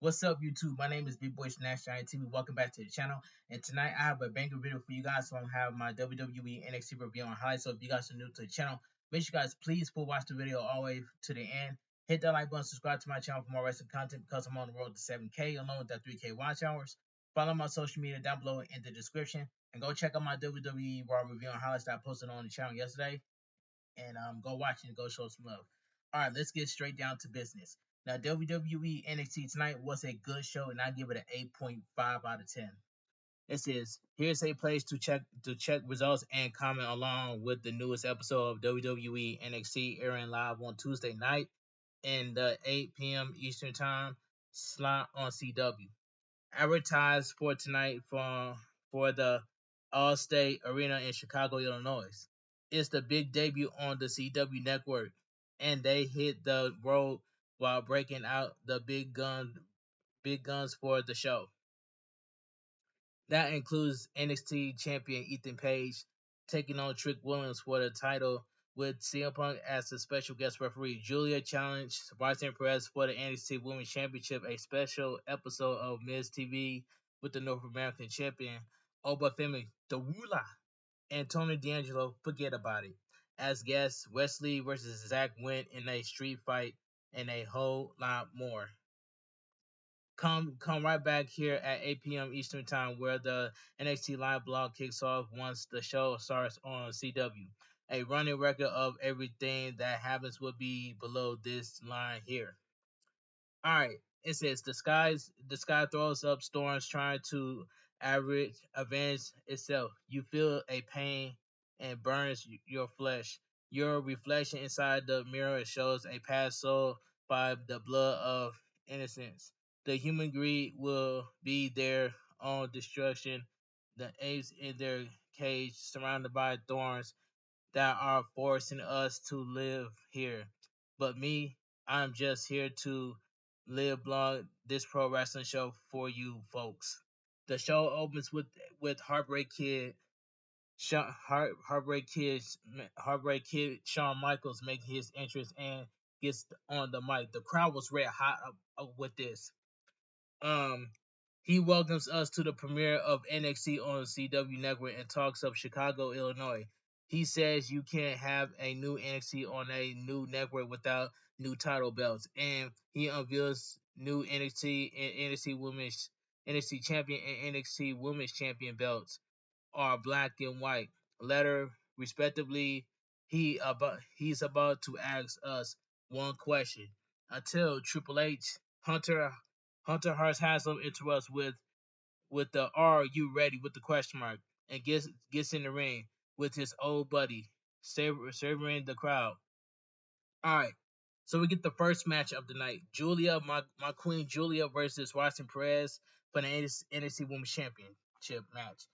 What's up, YouTube? My name is Big Boy National TV. Welcome back to the channel. And tonight I have a banger video for you guys. So I'm have my WWE NXT review on highlights. So if you guys are new to the channel, make sure you guys please watch the video all the way to the end. Hit that like button, subscribe to my channel for more wrestling content because I'm on the road to 7K along with that 3K watch hours. Follow my social media down below in the description. And go check out my WWE Raw review on highlights that I posted on the channel yesterday. And go watch it and go show some love. Alright, let's get straight down to business. Now, WWE NXT tonight was a good show, and I give it an 8.5 out of 10. It says, here's a place to check results and comment along with the newest episode of WWE NXT airing live on Tuesday night in the 8 p.m. Eastern Time slot on CW. Advertised for tonight for the Allstate Arena in Chicago, Illinois. It's the big debut on the CW network, and they hit the road while breaking out the big guns for the show. That includes NXT champion Ethan Page taking on Trick Williams for the title with CM Punk as the special guest referee. Julia challenged Bryson Perez for the NXT Women's Championship, a special episode of Miz TV with the North American champion Oba Femi, the Wula, and Tony D'Angelo. Forget about it. As guests, Wesley versus Zach went in a street fight and a whole lot more. Come right back here at 8 p.m. Eastern Time, where the NXT Live blog kicks off once the show starts on CW. A running record of everything that happens will be below this line here. All right, it says the sky throws up storms trying to avenge itself. You feel a pain and burns your flesh. Your reflection inside the mirror shows a past soul by the blood of innocence. The human greed will be their own destruction. The apes in their cage, surrounded by thorns that are forcing us to live here. But me, I'm just here to live blog this pro wrestling show for you folks. The show opens with Heartbreak Kid Shawn Michaels making his entrance and gets on the mic. The crowd was red hot with this. Um, he welcomes us to the premiere of NXT on CW Network and talks of Chicago, Illinois. He says you can't have a new NXT on a new network without new title belts, and he unveils new NXT Champion and NXT Women's Champion belts are black and white, letter respectively. He's about to ask us one question until Triple H Hunter Hearst Haslam interrupts with the "Are you ready?" with the question mark and gets in the ring with his old buddy, savoring the crowd. All right, so we get the first match of the night: Julia, my queen Julia versus Roxanne Perez for the NXT Women's Championship match.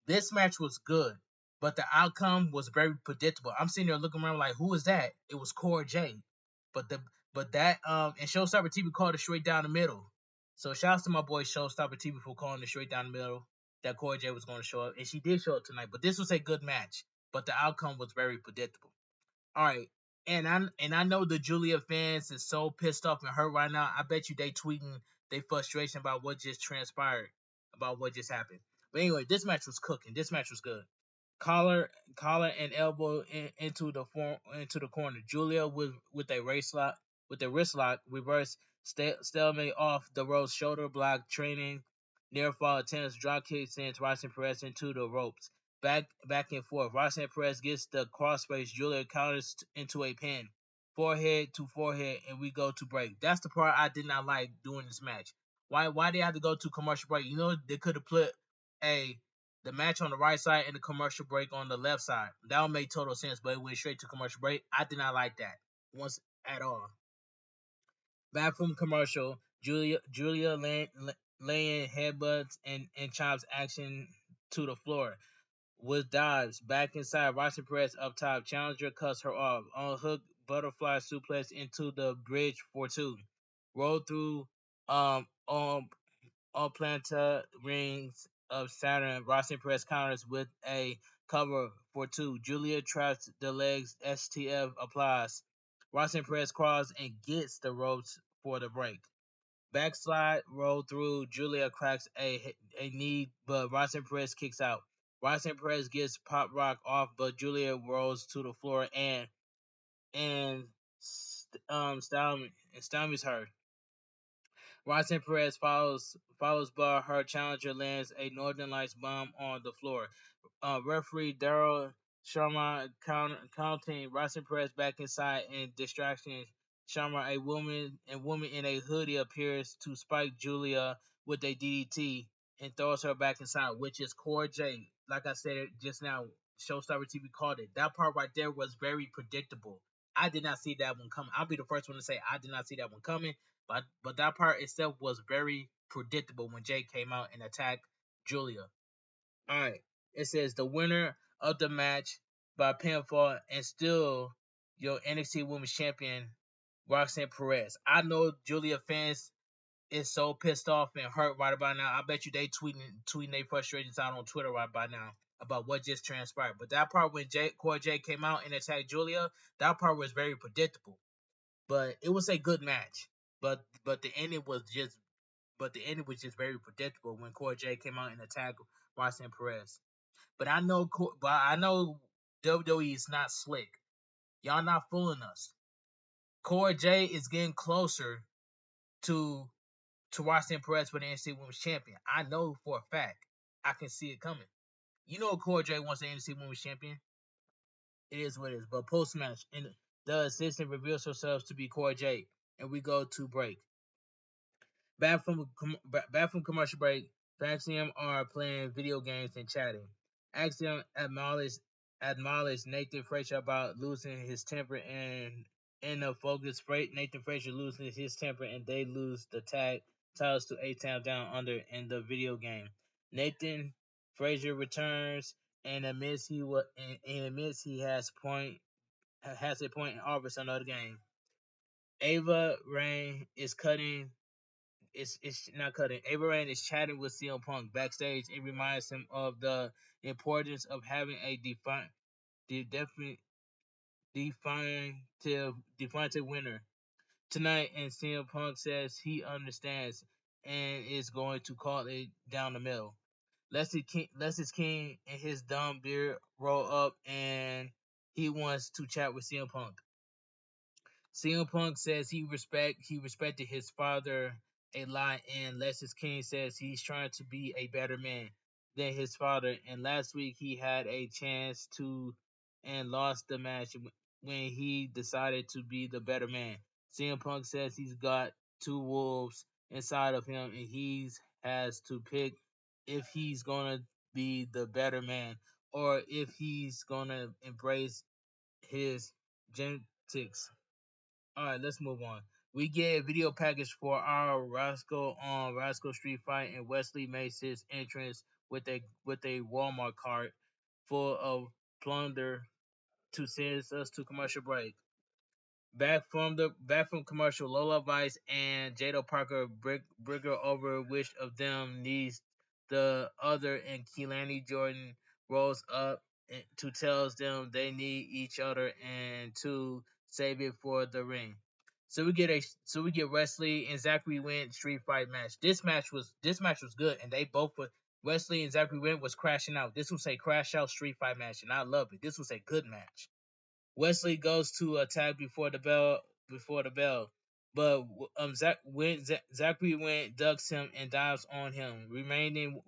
This match was good, but the outcome was very predictable. I'm sitting there looking around like, who is that? It was Cora Jade, but and Showstopper TV called it straight down the middle. So shouts to my boy Showstopper TV for calling it straight down the middle that Cora Jade was going to show up, and she did show up tonight. But this was a good match, but the outcome was very predictable. All right, and I know the Julia fans is so pissed off and hurt right now. I bet you they tweeting their frustration about what just transpired, about what just happened. But anyway, this match was cooking. This match was good. Collar and elbow into the corner. Julia with a wrist lock, reverse stalemate off the ropes, shoulder block, training, near fall attempts, drop kick sends Roxanne Perez into the ropes. Back and forth. Roxanne Perez gets the crossface. Julia counters into a pin. Forehead to forehead, and we go to break. That's the part I did not like doing this match. Why they had to go to commercial break? You know, they could have put a the match on the right side and the commercial break on the left side. That would make total sense, but it went straight to commercial break. I did not like that once at all. Back from commercial, Julia laying headbutts and chops action to the floor with dives. Back inside, Roxanne Perez up top. Challenger cuts her off. On hook, butterfly suplex into the bridge for two. Roll through on Planta rings of Saturn. Roxanne Perez counters with a cover for two. Julia traps the legs. STF applies. Roxanne Perez crawls and gets the ropes for the break. Backslide roll through. Julia cracks a knee, but Roxanne Perez kicks out. Roxanne Perez gets pop rock off, but Julia rolls to the floor and stymies her. Roxanne Perez follows, but her challenger lands a Northern Lights bomb on the floor. Referee Daryl Sharma counting Roxanne Perez back inside and distraction. Sharma, a woman in a hoodie, appears to spike Julia with a DDT and throws her back inside, which is Cora Jade. Like I said just now, Showstopper TV called it. That part right there was very predictable. I did not see that one coming. I'll be the first one to say I did not see that one coming. But that part itself was very predictable when Jay came out and attacked Julia. All right, it says the winner of the match by pinfall and still your NXT Women's Champion Roxanne Perez. I know Julia fans is so pissed off and hurt right about now. I bet you they tweeting their frustrations out on Twitter right by now about what just transpired. But that part when Cora Jade came out and attacked Julia, that part was very predictable. But it was a good match. But the ending was just very predictable when Cora Jade came out and attacked Roxanne Perez. But I know WWE is not slick. Y'all not fooling us. Cora Jade is getting closer to Roxanne Perez for the NXT Women's Champion. I know for a fact. I can see it coming. You know Cora Jade wants the NXT Women's Champion. It is what it is. But post match, and the assistant reveals herself to be Cora Jade, and we go to break. Back from commercial break, Axiom are playing video games and chatting. Axiom admonished Nathan Frazier about losing his temper, and in the focus, Nathan Frazier loses his temper, and they lose the tag titles to A-Town Down Under in the video game. Nathan Frazier returns and admits he has a point in Arbus another game. Ava Rain is cutting it's not cutting. Abraham is chatting with CM Punk backstage. It reminds him of the importance of having a definitive winner tonight. And CM Punk says he understands and is going to call it down the middle. Leslie's King and his dumb beard roll up, and he wants to chat with CM Punk. CM Punk says he respected his father a lot, and Lexis King says he's trying to be a better man than his father. And last week he had a chance to and lost the match when he decided to be the better man. CM Punk says he's got two wolves inside of him, and he has to pick if he's gonna be the better man or if he's gonna embrace his genetics. All right, let's move on. We get a video package for our Roscoe Street fight, and Wesley makes his entrance with a Walmart cart full of plunder to send us to commercial break. Back from commercial, Lola Vice and Jado Parker brigger over which of them needs the other, and Keelani Jordan rolls up to tells them they need each other and to save it for the ring. So we get Wesley and Zachary Wentz street fight match. This match was good, and they both were Wesley and Zachary Wentz was crashing out. This was a crash out street fight match, and I love it. This was a good match. Wesley goes to attack before the bell, but Zachary Went ducks him and dives on him, reminding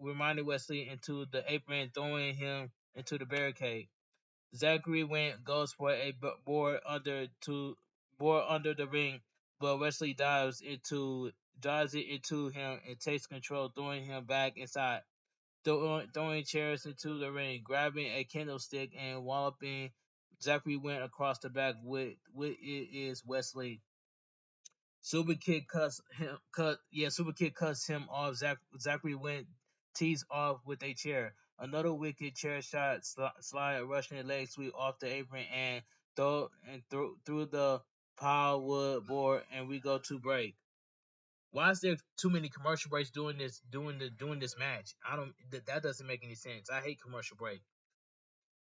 Wesley into the apron, throwing him into the barricade. Zachary Went goes for a board under the ring, but Wesley dives it into him and takes control, throwing him back inside throwing chairs into the ring, grabbing a candlestick and walloping Zachary went across the back with it is Wesley. Super Kid cuts him off. Zachary went tees off with a chair. Another wicked chair shot slide a Russian leg sweep off the apron and through the pile wood board, and we go to break. Why is there too many commercial breaks doing this match? I don't that doesn't make any sense. I hate commercial break.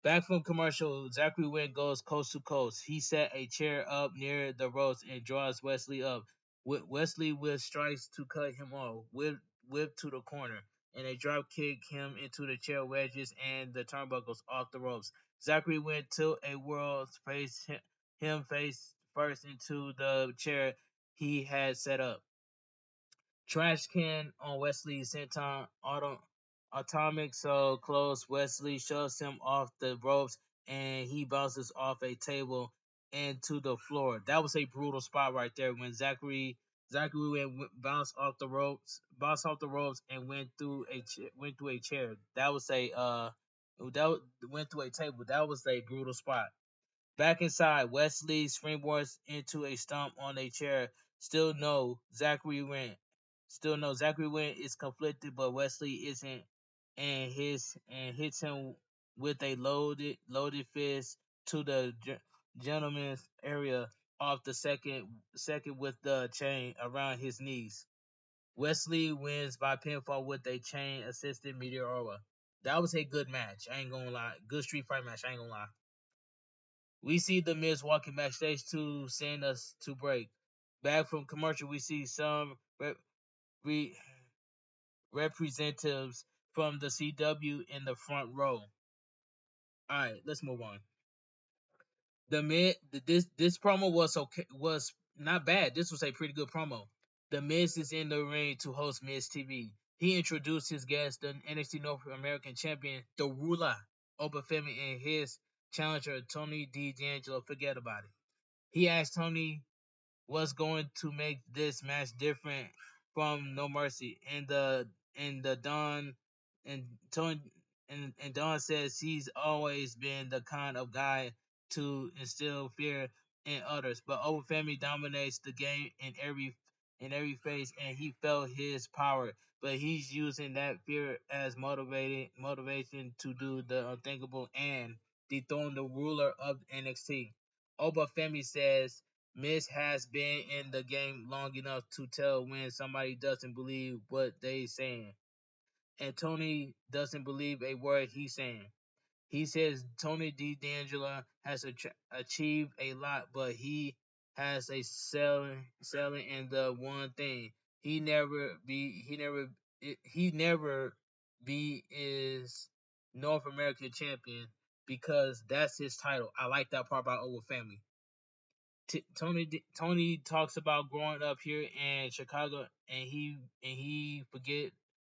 Back from commercial, Zachary Wynn goes coast to coast. He set a chair up near the ropes and draws Wesley up. Wesley with strikes to cut him off, whip to the corner, and a drop kick him into the chair wedges and the turnbuckles off the ropes. Zachary went to a world face him face first into the chair he had set up. Trash can on Wesley's senton atomic so close. Wesley shoves him off the ropes and he bounces off a table into the floor. That was a brutal spot right there when Zachary bounced off the ropes and went through a chair. That was a went through a table. That was a brutal spot. Back inside, Wesley springboards into a stomp on a chair. Still no, Zachary went. Still no, Zachary went is conflicted, but Wesley isn't, and hits him with a loaded fist to the gentleman's area off the second with the chain around his knees. Wesley wins by pinfall with a chain assisted Meteora. That was a good match. I ain't gonna lie. Good street fight match. I ain't gonna lie. We see the Miz walking backstage to send us to break. Back from commercial, we see some re- representatives from the CW in the front row. All right, let's move on. The Miz, this promo was okay, was not bad. This was a pretty good promo. The Miz is in the ring to host Miz TV. He introduced his guest, the NXT North American Champion, the Ruler, Obafemi, and his challenger Tony D'Angelo. Forget about it. He asked Tony what's going to make this match different from No Mercy. And the Don and Tony and Don says he's always been the kind of guy to instill fear in others. But Overfamily dominates the game in every phase and he felt his power. But he's using that fear as motivation to do the unthinkable and dethrone the ruler of NXT. Obafemi says Miz has been in the game long enough to tell when somebody doesn't believe what they saying. And Tony doesn't believe a word he's saying. He says Tony D'Angelo has achieved a lot, but he has a selling in the one thing he never be is North American champion because that's his title. I like that part about Old Family. Tony talks about growing up here in Chicago, and he forget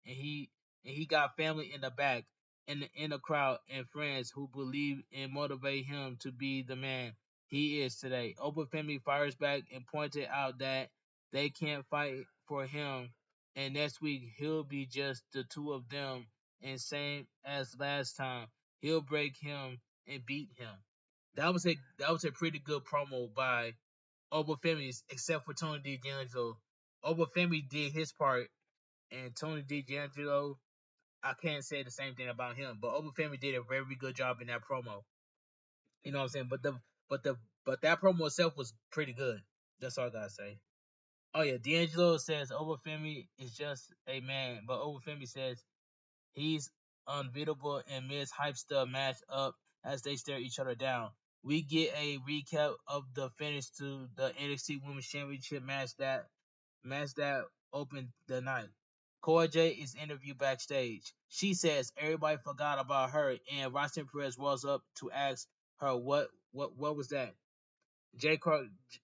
and he got family in the back, in the crowd, and friends who believe and motivate him to be the man he is today. Open Family fires back and pointed out that they can't fight for him, and next week he'll be just the two of them, and same as last time, he'll break him and beat him. That was a pretty good promo by Obafemi, except for Tony D'Angelo. Obafemi did his part, and Tony D'Angelo, I can't say the same thing about him, but Obafemi did a very good job in that promo. You know what I'm saying? But that promo itself was pretty good. That's all I gotta say. Oh yeah, D'Angelo says Obafemi is just a man, but Obafemi says he's unbeatable and Miz hypes the match up as they stare each other down. We get a recap of the finish to the NXT Women's Championship match that opened the night. Cora Jade is interviewed backstage. She says everybody forgot about her, and Roxanne Perez rolls up to ask her what was that.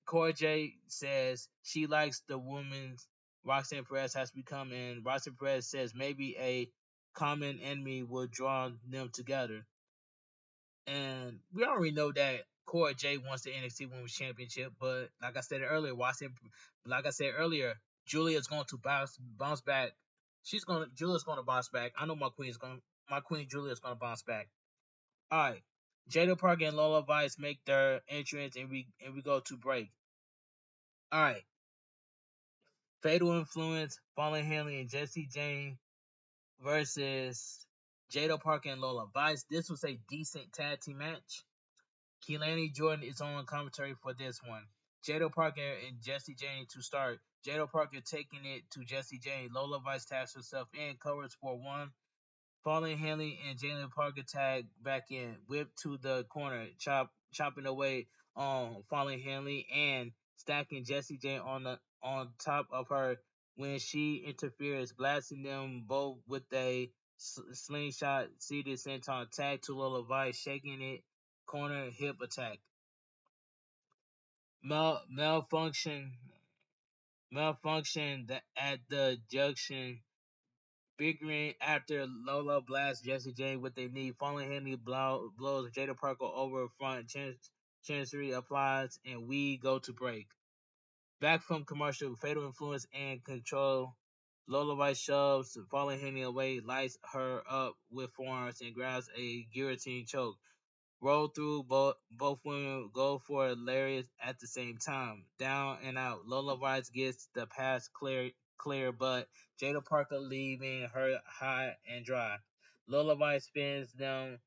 Cora Jade says she likes the woman's Roxanne Perez has become, and Roxanne Perez says maybe a common enemy will draw them together. And we already know that Cora Jade wants the NXT Women's Championship, but like I said earlier, Julia's going to bounce back. Julia's gonna bounce back. I know my queen Julia's gonna bounce back. All right. Jada Parker and Lola Vice make their entrance, and we go to break. All right. Fatal Influence, Fallen Hanley, and Jesse Jane versus Jada Parker and Lola Vice. This was a decent tag team match. Keelani Jordan is on commentary for this one. Jada Parker and Jesse Jane to start. Jada Parker taking it to Jesse Jane. Lola Vice tags herself in, covers for one. Fallen Hanley and Jalen Parker tag back in. Whip to the corner, chopping away on Fallen Hanley and stacking Jesse Jane on top of her when she interferes, blasting them both with a slingshot seated senton tag to Lola Vice, shaking it corner hip attack. Malfunction at the junction, figuring after Lola blasts Jesse Jane with a knee, falling Henry blows Jada Parker over front, Chancery applies, and we go to break. Back from commercial, fatal influence and control. Lola White shoves falling Henry away, lights her up with forearms, and grabs a guillotine choke. Roll through, both women go for lariats at the same time. Down and out. Lola Rice gets the pass clear, but Jada Parker leaving her high and dry. Lola Rice fends them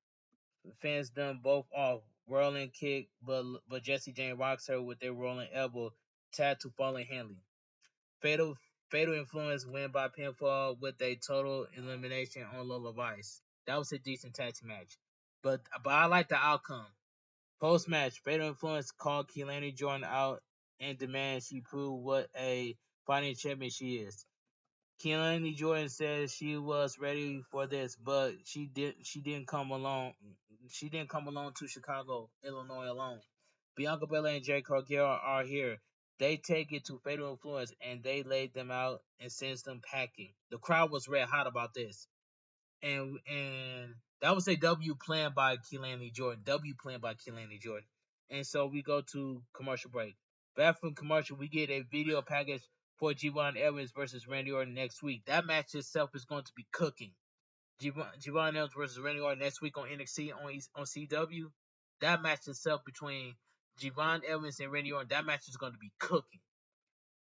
both off. Whirling kick, but Jesse Jane rocks her with a rolling elbow, tied to falling Henley. Fatal Fatal Influence win by pinfall with a total elimination on Lola Vice. That was a decent tag team match, but I like the outcome. Post match, Fatal Influence called Keelani Jordan out and demands she prove what a fighting champion she is. Keelani Jordan says she was ready for this, but she didn't come along. She didn't come along to Chicago, Illinois alone. Bianca Belair and Jade Cargill are here. They take it to Fatal Influence and they laid them out and sends them packing. The crowd was red hot about this, and that was a W planned by Keelani Jordan. W planned by Keelani Jordan. And so we go to commercial break. Back from commercial, we get a video package for Javon Evans versus Randy Orton next week. That match itself is going to be cooking. Javon Evans versus Randy Orton next week on NXT on CW. That match itself between Javon Evans and Randy Orton, that match is going to be cooking.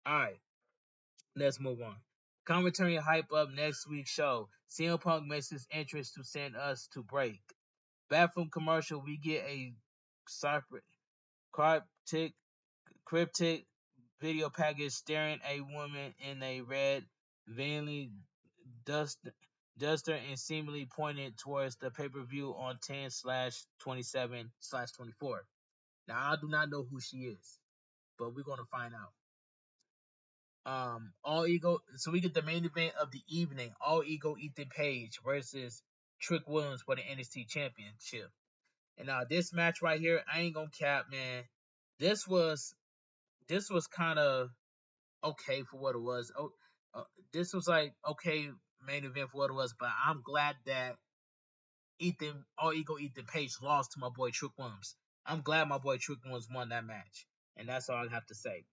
All right, let's move on. Commentary hype up next week's show. CM Punk makes his entrance to send us to break. Back from commercial, we get a cryptic, cryptic video package staring a woman in a red, vainly dust, duster and seemingly pointing towards the pay-per-view on 10/27/24. Now, I do not know who she is, but we're going to find out. All Ego. So we get the main event of the evening. All Ego Ethan Page versus Trick Williams for the NXT Championship. And now this match right here, I ain't gonna cap, man. This was this was kind of okay for what it was. This was like okay main event for what it was, but I'm glad that All Ego Ethan Page lost to my boy Trick Williams. I'm glad my boy Trick Williams won that match, and that's all I have to say.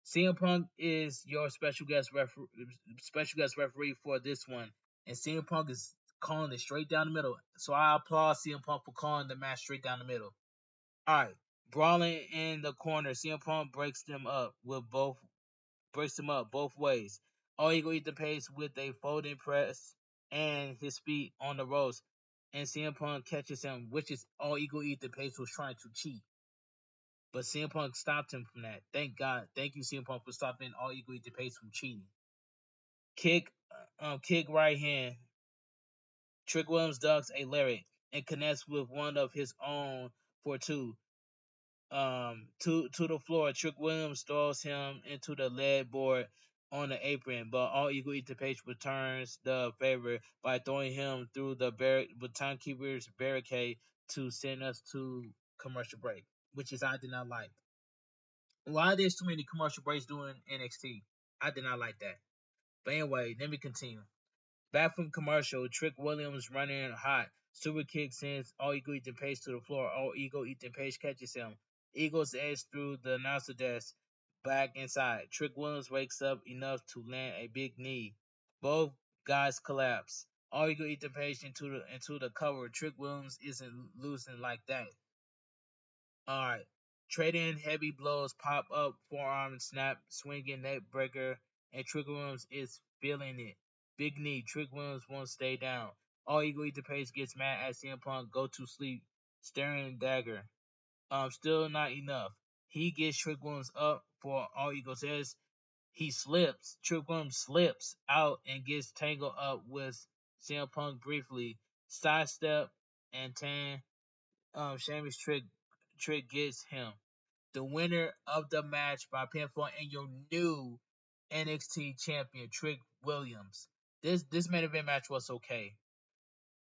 CM Punk is your special guest referee for this one, and CM Punk is calling it straight down the middle. So I applaud CM Punk for calling the match straight down the middle. All right, brawling in the corner, CM Punk breaks them up both ways. All Ego eat the pace with a folding press and his feet on the ropes, and CM Punk catches him, which is All Ego eat the pace was trying to cheat. But CM Punk stopped him from that. Thank God. Thank you, CM Punk, for stopping All Ego Eat the Pace from cheating. Kick right hand. Trick Williams ducks a lariat and connects with one of his own for two. To the floor. Trick Williams throws him into the lead board on the apron, but All Ego Eat the Pace returns the favor by throwing him through the timekeeper's barricade to send us to commercial break, which is I did not like. Why there's too many commercial breaks doing NXT? I did not like that. But anyway, let me continue. Back from commercial, Trick Williams running hot. Super kick sends All Ego Ethan Page to the floor. All Ego Ethan Page catches him. Eagles edge through the announcer desk. Back inside. Trick Williams wakes up enough to land a big knee. Both guys collapse. All Ego Ethan Page into the cover. Trick Williams isn't losing like that. Alright. Trading heavy blows, pop up, forearm snap, swinging neck breaker, and Trick Williams is feeling it. Big knee, Trick Williams won't stay down. All Ego Ethan Page gets mad at CM Punk, go to sleep, staring dagger. Still not enough. He gets Trick Williams up for All Ego says. He slips. Trick Williams slips out and gets tangled up with CM Punk briefly. Sidestep and tan Sheamus Trick gets him. The winner of the match by pinfall and your new NXT champion Trick Williams. This main event match was okay.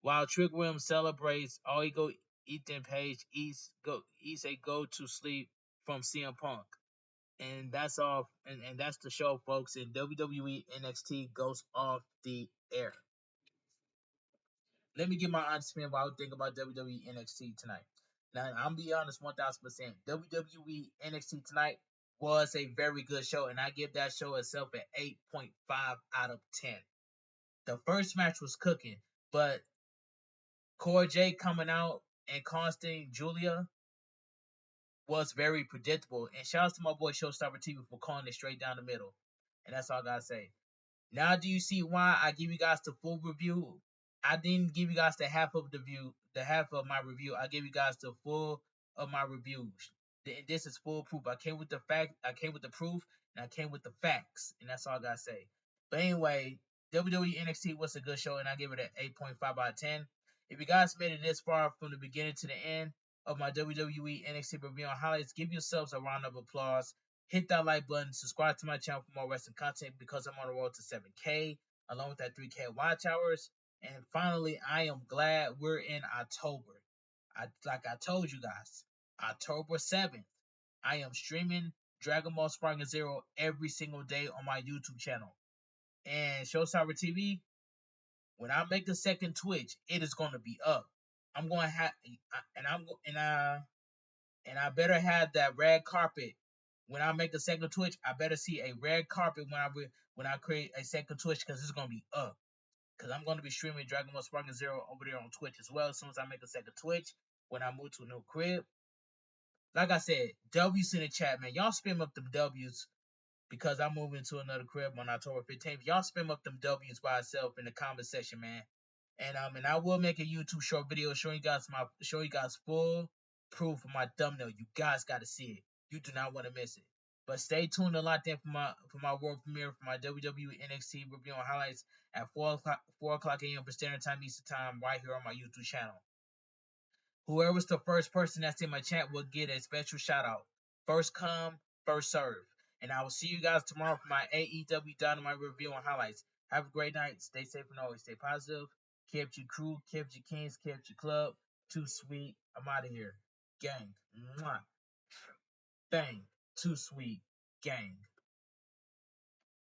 While Trick Williams celebrates, all he go Ethan Page eats a go to sleep from CM Punk. And that's all and that's the show, folks. And WWE NXT goes off the air. Let me give my honest opinion what I would think about WWE NXT tonight. Now I'm be honest 1000%. WWE NXT tonight was a very good show, and I give that show itself an 8.5 out of 10. The first match was cooking, but Cora Jade coming out and costing Julia was very predictable. And shout out to my boy Showstopper TV for calling it straight down the middle. And that's all I gotta say. Now do you see why I give you guys the full review? I didn't give you guys the half of the half of my review. I gave you guys the full of my review. This is full proof. I came with the fact, I came with the proof, and I came with the facts. And that's all I gotta say. But anyway, WWE NXT was a good show, and I give it an 8.5 out of 10. If you guys made it this far from the beginning to the end of my WWE NXT review on highlights, give yourselves a round of applause. Hit that like button, subscribe to my channel for more wrestling content because I'm on the road to 7K, along with that 3K watch hours. And finally, I am glad we're in October. Like I told you guys, October 7th, I am streaming Dragon Ball Sparking Zero every single day on my YouTube channel. And Showstopper TV, when I make a second Twitch, it is going to be up. I'm going to have, and I'm and I better have that red carpet when I make a second Twitch. I better see a red carpet when I create a second Twitch because it's gonna be up. Because I'm gonna be streaming Dragon Ball Sparking Zero over there on Twitch as well as soon as I make a second Twitch when I move to a new crib. Like I said, W's in the chat, man. Y'all spam up them W's because I'm moving to another crib on October 15th. Y'all spam up them W's by itself in the comment section, man. And I will make a YouTube short video showing you guys full proof of my thumbnail. You guys gotta see it. You do not want to miss it. But stay tuned and locked in for my world premiere for my WWE NXT review and highlights at 4 o'clock a.m. for Standard Time Eastern Time right here on my YouTube channel. Whoever's the first person that's in my chat will get a special shout out. First come, first serve. And I will see you guys tomorrow for my AEW Dynamite review and highlights. Have a great night. Stay safe and always stay positive. Kept your crew, kept your kings, kept your club. Too sweet. I'm out of here. Gang. Mwah. Bang. Too sweet. Gang.